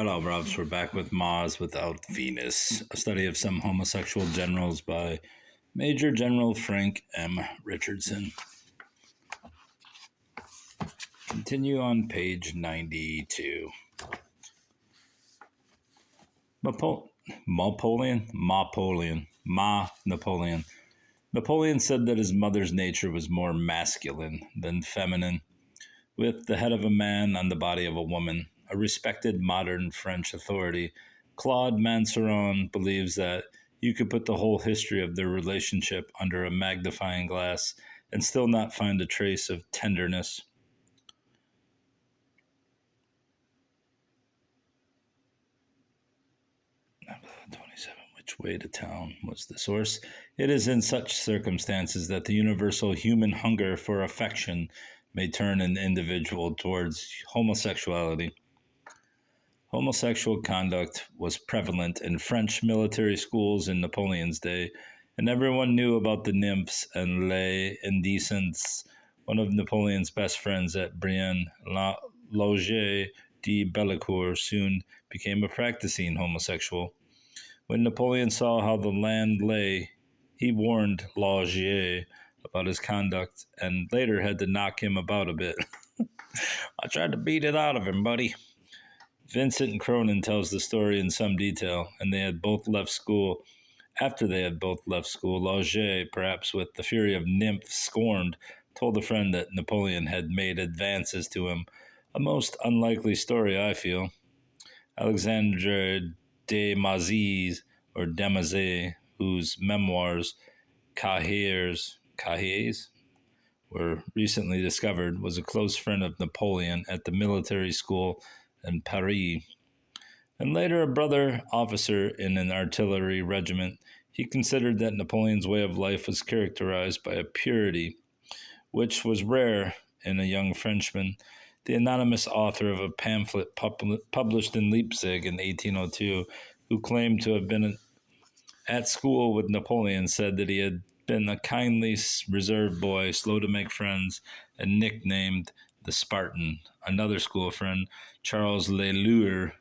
Hello, Robs. We're back with Mars Without Venus, a study of some homosexual generals by Major General Frank M. Richardson. Continue on page 92. Napoleon. Napoleon said that his mother's nature was more masculine than feminine, with the head of a man on the body of a woman. A respected modern French authority, Claude Manceron, believes that you could put the whole history of their relationship under a magnifying glass and still not find a trace of tenderness. Which way to town was the source? It is in such circumstances that the universal human hunger for affection may turn an individual towards homosexuality. Homosexual conduct was prevalent in French military schools in Napoleon's day, and everyone knew about the nymphs and les indecents. One of Napoleon's best friends at Brienne, Loger de Bellecourt, soon became a practicing homosexual. When Napoleon saw how the land lay, he warned Loger about his conduct and later had to knock him about a bit. I tried to beat it out of him, buddy. Vincent Cronin tells the story in some detail, and they had both left school. After they had both left school, Loger, perhaps with the fury of nymph scorned, told a friend that Napoleon had made advances to him. A most unlikely story, I feel. Alexandre de Mazis, or Demazet, whose memoirs, Cahiers, were recently discovered, was a close friend of Napoleon at the military school in Paris, and later a brother officer in an artillery regiment. He considered that Napoleon's way of life was characterized by a purity which was rare in a young Frenchman. The anonymous author of a pamphlet published in Leipzig in 1802, who claimed to have been at school with Napoleon, said that he had been a kindly, reserved boy, slow to make friends, and nicknamed the Spartan. Another school friend, Charles Lalure,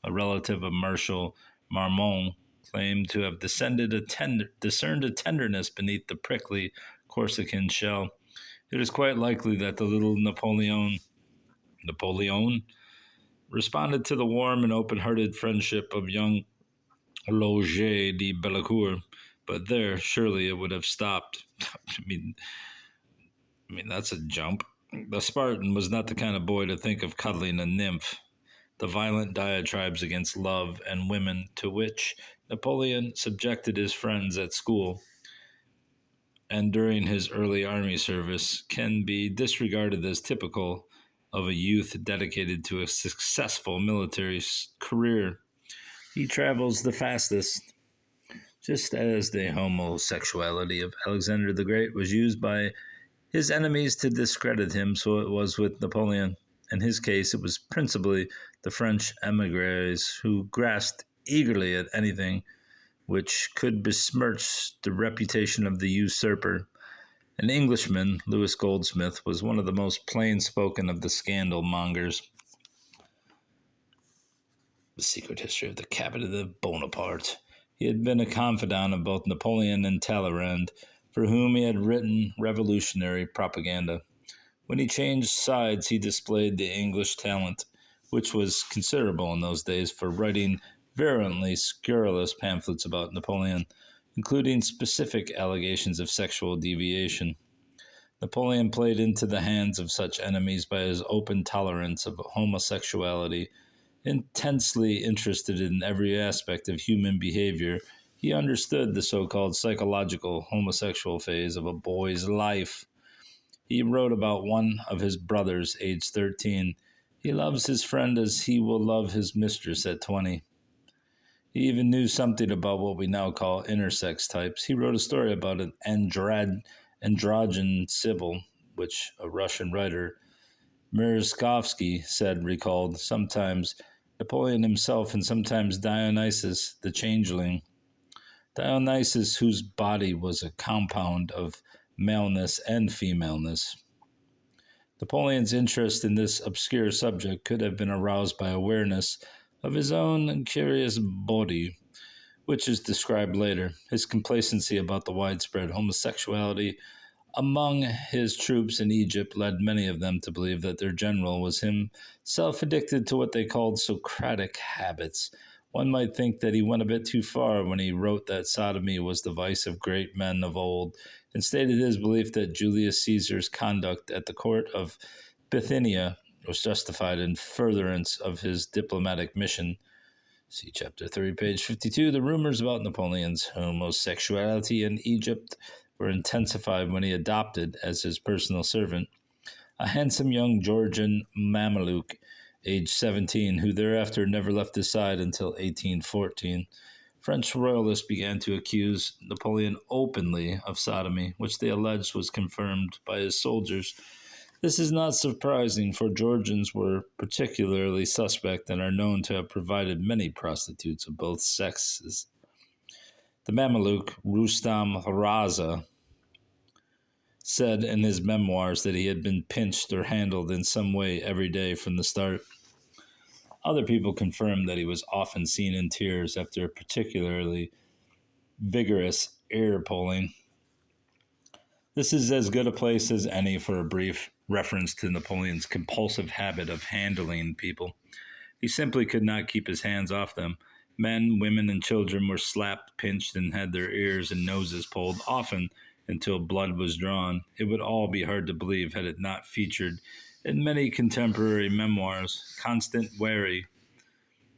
a relative of Marshal Marmont, claimed to have discerned a tenderness beneath the prickly Corsican shell. It is quite likely that the little Napoleon responded to the warm and open-hearted friendship of young Loger de Bellecourt, but there, surely it would have stopped. I mean, that's a jump. The Spartan was not the kind of boy to think of cuddling a nymph. The violent diatribes against love and women to which Napoleon subjected his friends at school and during his early army service can be disregarded as typical of a youth dedicated to a successful military career. He travels the fastest. Just as the homosexuality of Alexander the Great was used by his enemies to discredit him, so it was with Napoleon. In his case, it was principally the French emigres who grasped eagerly at anything which could besmirch the reputation of the usurper. An Englishman, Louis Goldsmith, was one of the most plain-spoken of the scandal mongers. The Secret History of the Cabinet of Bonaparte. He had been a confidant of both Napoleon and Talleyrand, for whom he had written revolutionary propaganda. When he changed sides, he displayed the English talent, which was considerable in those days, for writing virulently scurrilous pamphlets about Napoleon, including specific allegations of sexual deviation. Napoleon played into the hands of such enemies by his open tolerance of homosexuality. Intensely interested in every aspect of human behavior, he understood the so-called psychological homosexual phase of a boy's life. He wrote about one of his brothers, aged 13. He loves his friend as he will love his mistress at 20. He even knew something about what we now call intersex types. He wrote a story about an androgen Sybil, which a Russian writer, Merezhkovsky, recalled sometimes Napoleon himself and sometimes Dionysus, the changeling. Dionysus, whose body was a compound of maleness and femaleness. Napoleon's interest in this obscure subject could have been aroused by awareness of his own curious body, which is described later. His complacency about the widespread homosexuality among his troops in Egypt led many of them to believe that their general was himself addicted to what they called Socratic habits. One might think that he went a bit too far when he wrote that sodomy was the vice of great men of old, and stated his belief that Julius Caesar's conduct at the court of Bithynia was justified in furtherance of his diplomatic mission. See Chapter 3, page 52. The rumors about Napoleon's homosexuality in Egypt were intensified when he adopted, as his personal servant, a handsome young Georgian Mameluke, aged 17, who thereafter never left his side until 1814. French royalists began to accuse Napoleon openly of sodomy, which they alleged was confirmed by his soldiers. This is not surprising, for Georgians were particularly suspect and are known to have provided many prostitutes of both sexes. The Mameluke, Rustam Raza, said in his memoirs that he had been pinched or handled in some way every day from the start. Other people confirmed that he was often seen in tears after a particularly vigorous ear pulling. This is as good a place as any for a brief reference to Napoleon's compulsive habit of handling people. He simply could not keep his hands off them. Men, women, and children were slapped, pinched, and had their ears and noses pulled, often until blood was drawn. It would all be hard to believe had it not featured in many contemporary memoirs. Constant Wary,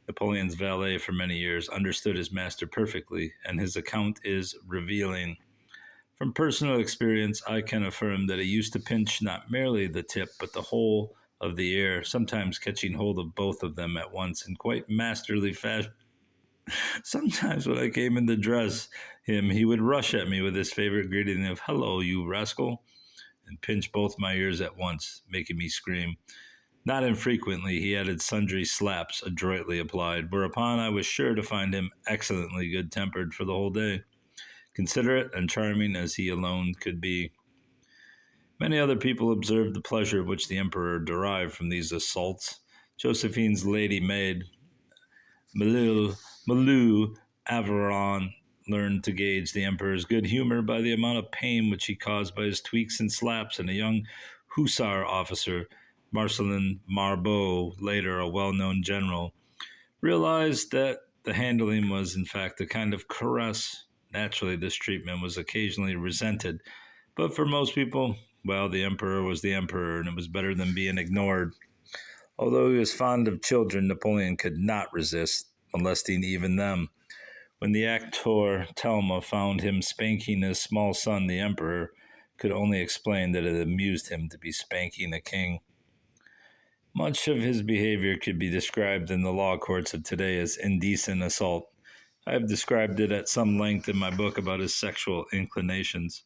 Napoleon's valet for many years, understood his master perfectly, and his account is revealing. From personal experience, I can affirm that he used to pinch not merely the tip, but the whole of the ear, sometimes catching hold of both of them at once in quite masterly fashion. Sometimes when I came in to dress him, he would rush at me with his favorite greeting of, "Hello, you rascal," and pinch both my ears at once, making me scream. Not infrequently, he added sundry slaps adroitly applied, whereupon I was sure to find him excellently good-tempered for the whole day, considerate and charming as he alone could be. Many other people observed the pleasure which the emperor derived from these assaults. Josephine's lady maid, Malou Averon, learned to gauge the emperor's good humor by the amount of pain which he caused by his tweaks and slaps, and a young hussar officer, Marcelin Marbeau, later a well-known general, realized that the handling was in fact a kind of caress. Naturally, this treatment was occasionally resented, but for most people, well, the emperor was the emperor, and it was better than being ignored. Although he was fond of children, Napoleon could not resist molesting even them. When the actor Talma found him spanking his small son, the emperor could only explain that it amused him to be spanking a king. Much of his behavior could be described in the law courts of today as indecent assault. I have described it at some length in my book about his sexual inclinations.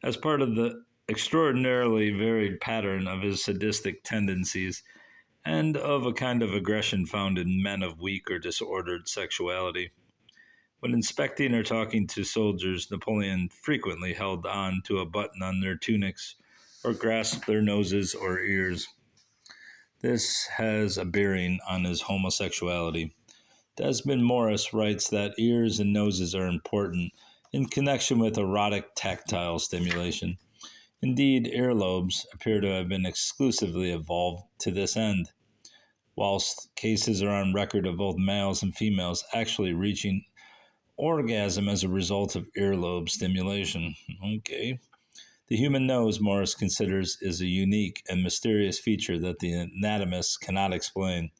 As part of the extraordinarily varied pattern of his sadistic tendencies, and of a kind of aggression found in men of weak or disordered sexuality. When inspecting or talking to soldiers, Napoleon frequently held on to a button on their tunics or grasped their noses or ears. This has a bearing on his homosexuality. Desmond Morris writes that ears and noses are important in connection with erotic tactile stimulation. Indeed, earlobes appear to have been exclusively evolved to this end, whilst cases are on record of both males and females actually reaching orgasm as a result of earlobe stimulation. Okay. The human nose, Morris considers, is a unique and mysterious feature that the anatomists cannot explain.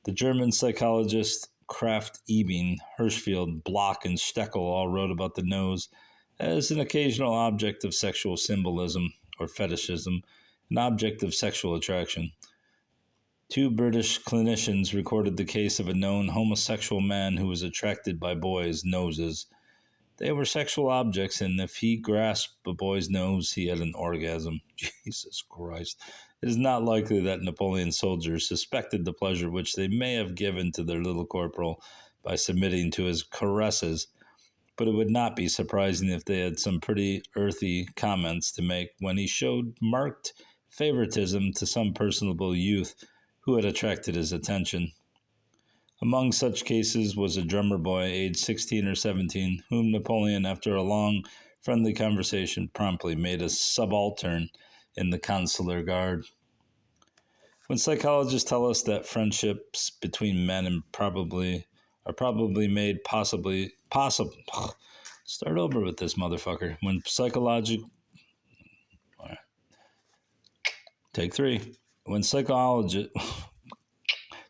The German psychologists Kraft, Ebing, Hirschfeld, Bloch, and Steckel all wrote about the nose as an occasional object of sexual symbolism or fetishism, an object of sexual attraction. Two British clinicians recorded the case of a known homosexual man who was attracted by boys' noses. They were sexual objects, and if he grasped a boy's nose, he had an orgasm. Jesus Christ. It is not likely that Napoleon's soldiers suspected the pleasure which they may have given to their little corporal by submitting to his caresses, but it would not be surprising if they had some pretty earthy comments to make when he showed marked favoritism to some personable youth who had attracted his attention. Among such cases was a drummer boy aged 16 or 17, whom Napoleon, after a long, friendly conversation, promptly made a subaltern in the consular guard. When psychologists tell us that friendships between men are probably made possible. Start over with this motherfucker. Take three. When psychologists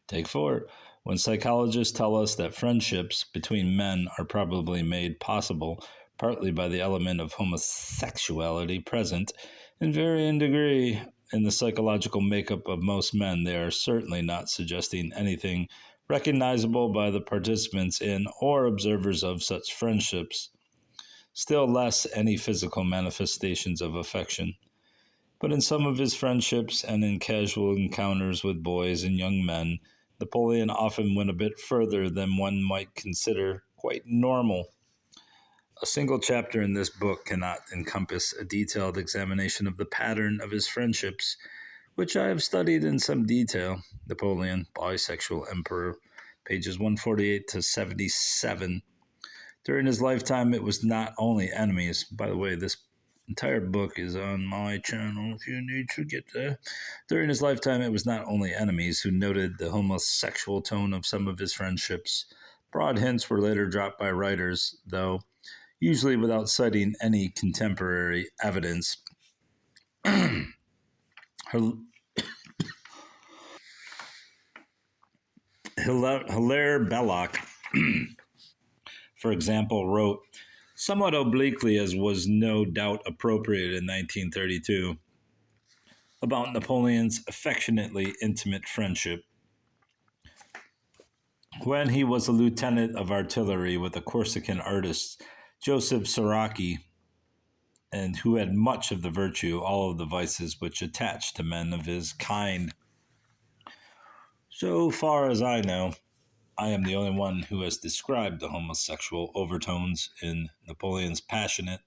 Take four. When psychologists tell us that friendships between men are probably made possible partly by the element of homosexuality present in varying degree in the psychological makeup of most men, they are certainly not suggesting anything recognizable by the participants in or observers of such friendships, still less any physical manifestations of affection. But in some of his friendships and in casual encounters with boys and young men, Napoleon often went a bit further than one might consider quite normal. A single chapter in this book cannot encompass a detailed examination of the pattern of his friendships, which I have studied in some detail. Napoleon, Bisexual Emperor, pages 148 to 77. During his lifetime, it was not only enemies. By the way, this entire book is on my channel if you need to get there. During his lifetime, it was not only enemies who noted the homosexual tone of some of his friendships. Broad hints were later dropped by writers, though usually without citing any contemporary evidence. Hilaire Belloc, for example, wrote, somewhat obliquely as was no doubt appropriate in 1932, about Napoleon's affectionately intimate friendship. When he was a lieutenant of artillery with a Corsican artist, Joseph Soracchi, and who had much of the virtue, all of the vices which attach to men of his kind. So far as I know, I am the only one who has described the homosexual overtones in Napoleon's passionate,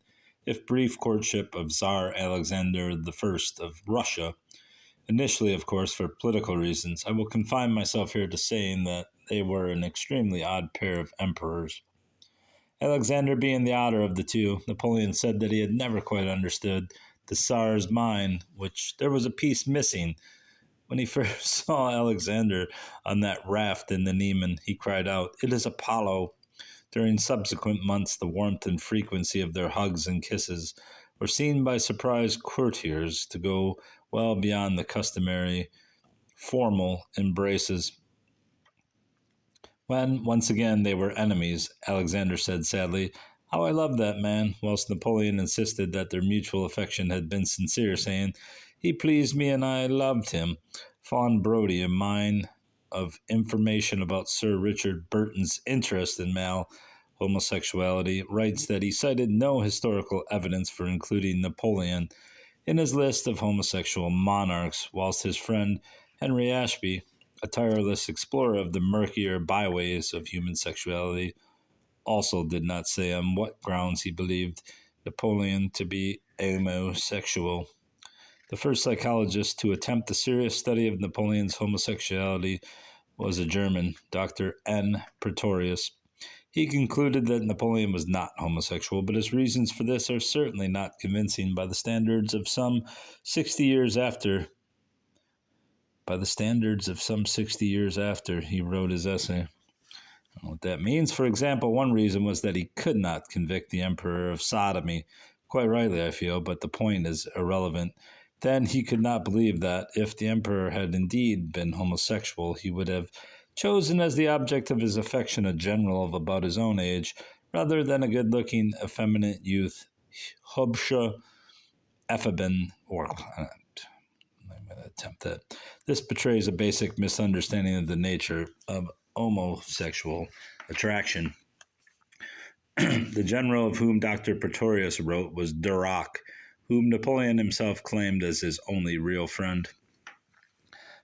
if brief, courtship of Tsar Alexander I of Russia. Initially, of course, for political reasons, I will confine myself here to saying that they were an extremely odd pair of emperors. Alexander being the odder of the two, Napoleon said that he had never quite understood the Tsar's mind, which there was a piece missing. When he first saw Alexander on that raft in the Niemen, he cried out, "It is Apollo." During subsequent months, the warmth and frequency of their hugs and kisses were seen by surprised courtiers to go well beyond the customary formal embraces. When, once again, they were enemies, Alexander said sadly, "How I loved that man," whilst Napoleon insisted that their mutual affection had been sincere, saying, "He pleased me and I loved him." Fawn Brodie, a mine of information about Sir Richard Burton's interest in male homosexuality, writes that he cited no historical evidence for including Napoleon in his list of homosexual monarchs, whilst his friend Henry Ashby, a tireless explorer of the murkier byways of human sexuality, also did not say on what grounds he believed Napoleon to be homosexual. The first psychologist to attempt a serious study of Napoleon's homosexuality was a German, Dr. N. Pretorius. He concluded that Napoleon was not homosexual, but his reasons for this are certainly not convincing by the standards of some 60 years after. He wrote his essay. I don't know what that means. For example, one reason was that he could not convict the emperor of sodomy. Quite rightly, I feel, but the point is irrelevant. Then he could not believe that, if the emperor had indeed been homosexual, he would have chosen as the object of his affection a general of about his own age, rather than a good-looking, effeminate youth, hübsche Effeben, or I'm going to attempt that. This betrays a basic misunderstanding of the nature of homosexual attraction. The general of whom Dr. Pretorius wrote was Duroc, whom Napoleon himself claimed as his only real friend.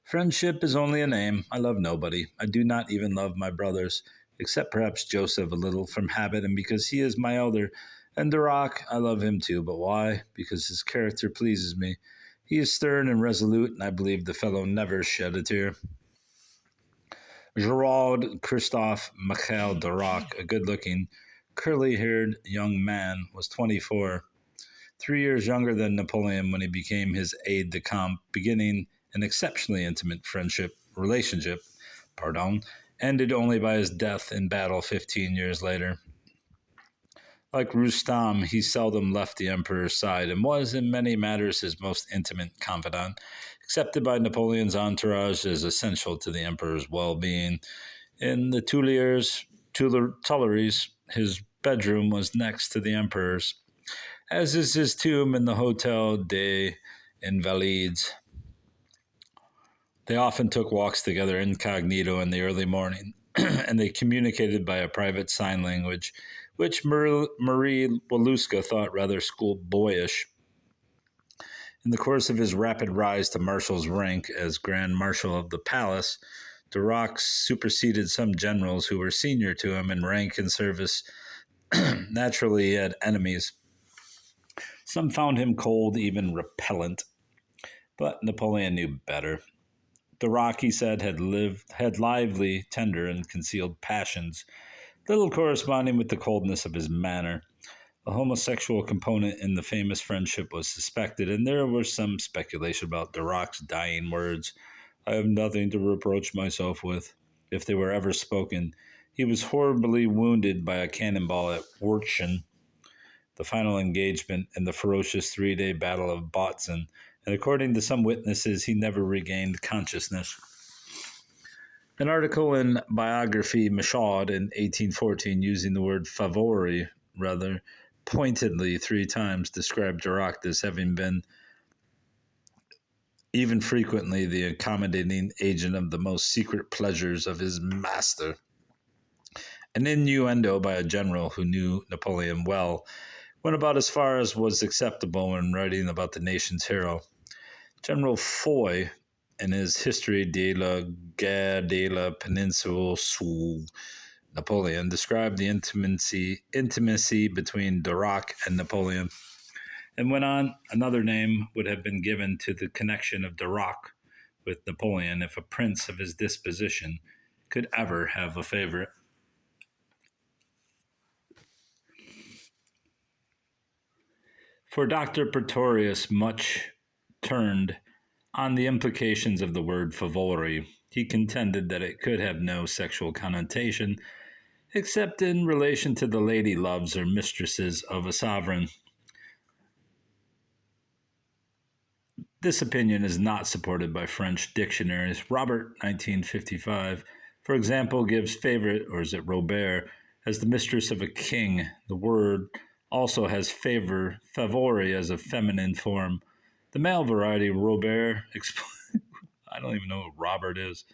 Friendship is only a name. I love nobody. I do not even love my brothers, except perhaps Joseph a little from habit and because he is my elder. And Duroc, I love him too, but why? Because his character pleases me. He is stern and resolute, and I believe the fellow never shed a tear. Gerard Christophe Michael Durac, a good-looking, curly-haired young man, was 24, 3 years younger than Napoleon when he became his aide-de-camp, beginning an exceptionally intimate relationship, ended only by his death in battle 15 years later. Like Rustam, he seldom left the emperor's side and was, in many matters, his most intimate confidant, accepted by Napoleon's entourage as essential to the emperor's well-being. In the Tuileries, his bedroom was next to the emperor's, as is his tomb in the Hôtel des Invalides. They often took walks together incognito in the early morning, and they communicated by a private sign language, which Marie Waluska thought rather schoolboyish. In the course of his rapid rise to marshal's rank as Grand Marshal of the Palace, Durac superseded some generals who were senior to him in rank and service. Naturally, he had enemies. Some found him cold, even repellent, but Napoleon knew better. Durac, he said, had lively, tender, and concealed passions, little corresponding with the coldness of his manner. A homosexual component in the famous friendship was suspected, and there was some speculation about Durac's dying words. "I have nothing to reproach myself with," if they were ever spoken. He was horribly wounded by a cannonball at Worchen, the final engagement in the ferocious 3-day Battle of Bautzen, and according to some witnesses, he never regained consciousness. An article in Biography Michaud in 1814, using the word favori rather pointedly 3 times, described Durac as having been even frequently the accommodating agent of the most secret pleasures of his master. An innuendo by a general who knew Napoleon well went about as far as was acceptable when writing about the nation's hero. General Foy, in his History de la Guerre de la Péninsule sous Napoleon, described the intimacy between Durac and Napoleon, and went on, another name would have been given to the connection of Durac with Napoleon if a prince of his disposition could ever have a favorite. For Dr. Pretorius, much turned on the implications of the word favori. He contended that it could have no sexual connotation except in relation to the lady loves or mistresses of a sovereign. This opinion is not supported by French dictionaries. Robert, 1955, for example, gives favorite, or is it Robert, as the mistress of a king. The word also has favori as a feminine form. The male variety, Robert, I don't even know what Robert is,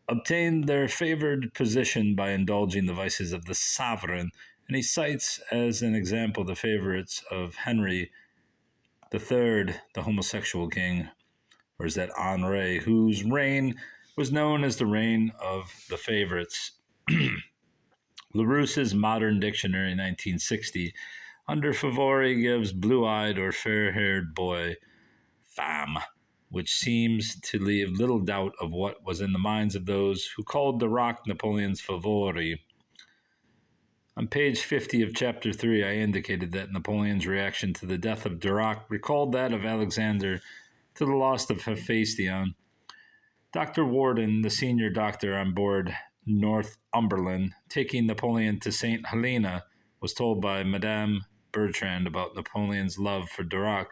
obtained their favored position by indulging the vices of the sovereign, and he cites as an example the favorites of Henry III, the homosexual king, or is that Henri, whose reign was known as the reign of the favorites. Larousse's Modern Dictionary, 1960, under favori gives blue-eyed or fair-haired boy, femme, which seems to leave little doubt of what was in the minds of those who called Durac Napoleon's favori. On page 50 of Chapter 3, I indicated that Napoleon's reaction to the death of Durac recalled that of Alexander to the loss of Hephaestion. Dr. Warden, the senior doctor on board Northumberland, taking Napoleon to St. Helena, was told by Madame Bertrand about Napoleon's love for Durac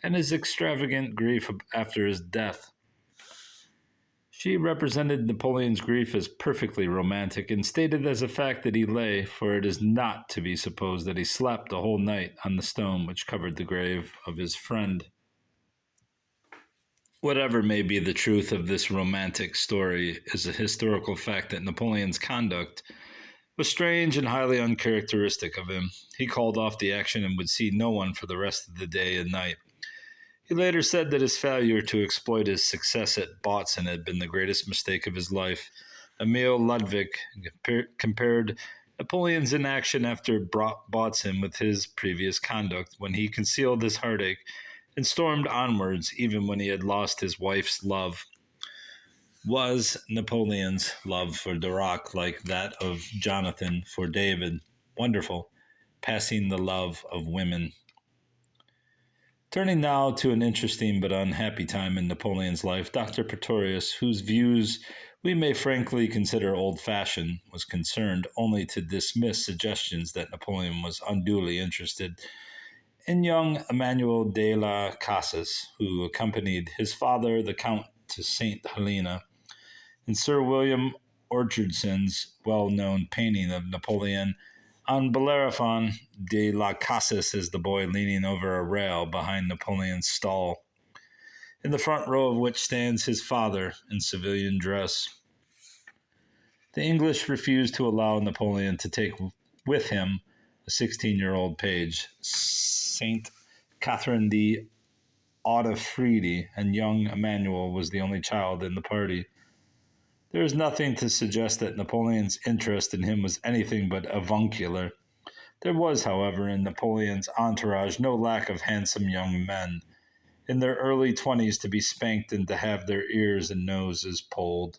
and his extravagant grief after his death. She represented Napoleon's grief as perfectly romantic and stated as a fact that he lay, for it is not to be supposed that he slept the whole night on the stone which covered the grave of his friend. Whatever may be the truth of this romantic story is a historical fact that Napoleon's conduct was strange and highly uncharacteristic of him. He called off the action and would see no one for the rest of the day and night. He later said that his failure to exploit his success at Bautzen had been the greatest mistake of his life. Emil Ludwig compared Napoleon's inaction after Bautzen with his previous conduct, when he concealed his heartache and stormed onwards even when he had lost his wife's love. Was Napoleon's love for Duroc like that of Jonathan for David? Wonderful, passing the love of women. Turning now to an interesting but unhappy time in Napoleon's life, Dr. Pretorius, whose views we may frankly consider old-fashioned, was concerned only to dismiss suggestions that Napoleon was unduly interested in young Emmanuel de la Casas, who accompanied his father, the Count, to St. Helena, and Sir William Richardson's well-known painting of Napoleon on Bellerophon de la Casas is the boy leaning over a rail behind Napoleon's stall, in the front row of which stands his father in civilian dress. The English refused to allow Napoleon to take with him a 16-year-old page, Saint Catherine de Audefriedi, and young Emmanuel was the only child in the party. There is nothing to suggest that Napoleon's interest in him was anything but avuncular. There was, however, in Napoleon's entourage no lack of handsome young men, in their early 20s, to be spanked and to have their ears and noses pulled.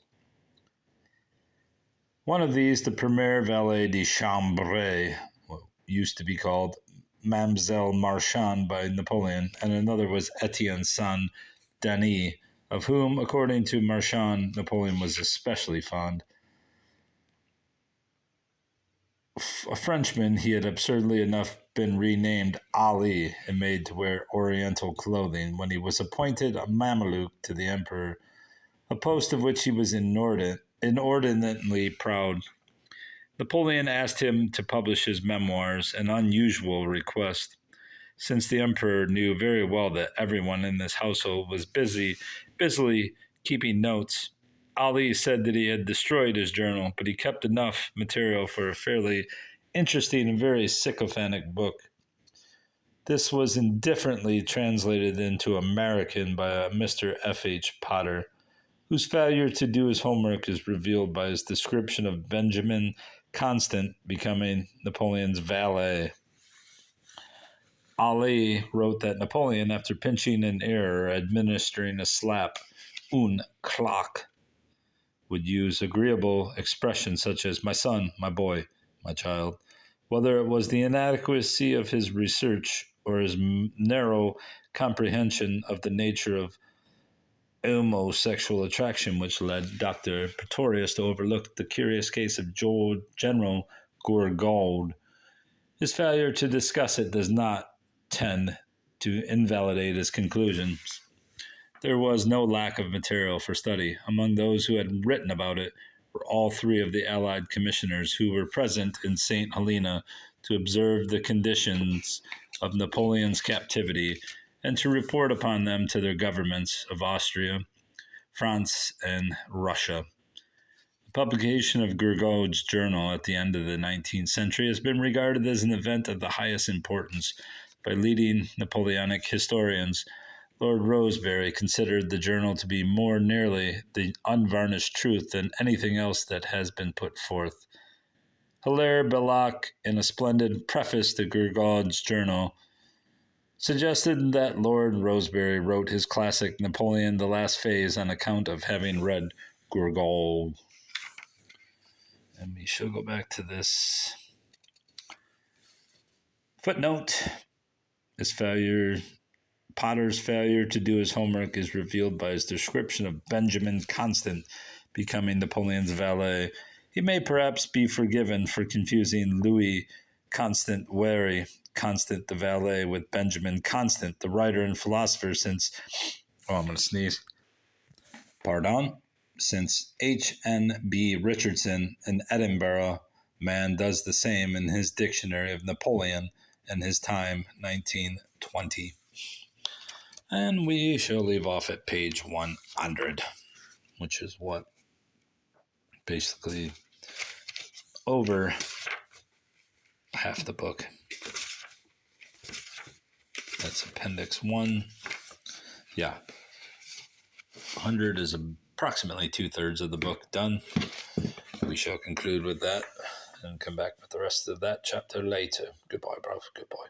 One of these, the premier valet de chambre, what used to be called Mademoiselle Marchand by Napoleon, and another was Etienne's son, Denis, of whom, according to Marchand, Napoleon was especially fond. A Frenchman, he had absurdly enough been renamed Ali and made to wear oriental clothing when he was appointed a Mameluke to the emperor, a post of which he was inordinately proud. Napoleon asked him to publish his memoirs, an unusual request, since the emperor knew very well that everyone in this household was busily keeping notes. Ali said that he had destroyed his journal, but he kept enough material for a fairly interesting and very sycophantic book. This was indifferently translated into American by a Mr. F.H. Potter, whose failure to do his homework is revealed by his description of Benjamin Constant becoming Napoleon's valet. Ali wrote that Napoleon, after pinching an ear or administering a slap, une claque, would use agreeable expressions such as "my son," "my boy," "my child." Whether it was the inadequacy of his research or his narrow comprehension of the nature of homosexual attraction which led Dr. Pretorius to overlook the curious case of General Gourgaud, his failure to discuss it does not tend to invalidate his conclusions. There was no lack of material for study. Among those who had written about it were all three of the Allied commissioners who were present in St. Helena to observe the conditions of Napoleon's captivity and to report upon them to their governments of Austria, France, and Russia. The publication of Gourgaud's journal at the end of the 19th century has been regarded as an event of the highest importance by leading Napoleonic historians. Lord Rosebery considered the journal to be more nearly the unvarnished truth than anything else that has been put forth. Hilaire Belloc, in a splendid preface to Gourgaud's journal, suggested that Lord Rosebery wrote his classic Napoleon the Last Phase on account of having read Gourgaud. And we shall go back to this footnote. Potter's failure to do his homework is revealed by his description of Benjamin Constant becoming Napoleon's valet. He may perhaps be forgiven for confusing Louis Constant Wary, Constant the valet, with Benjamin Constant, the writer and philosopher, since H.N.B. Richardson, an Edinburgh man, does the same in his Dictionary of Napoleon and his time, 1920. And we shall leave off at page 100, which is what basically over half the book. That's appendix 1. Yeah. 100 is approximately 2/3 of the book done. We shall conclude with that and come back with the rest of that chapter later. Goodbye, bro. Goodbye.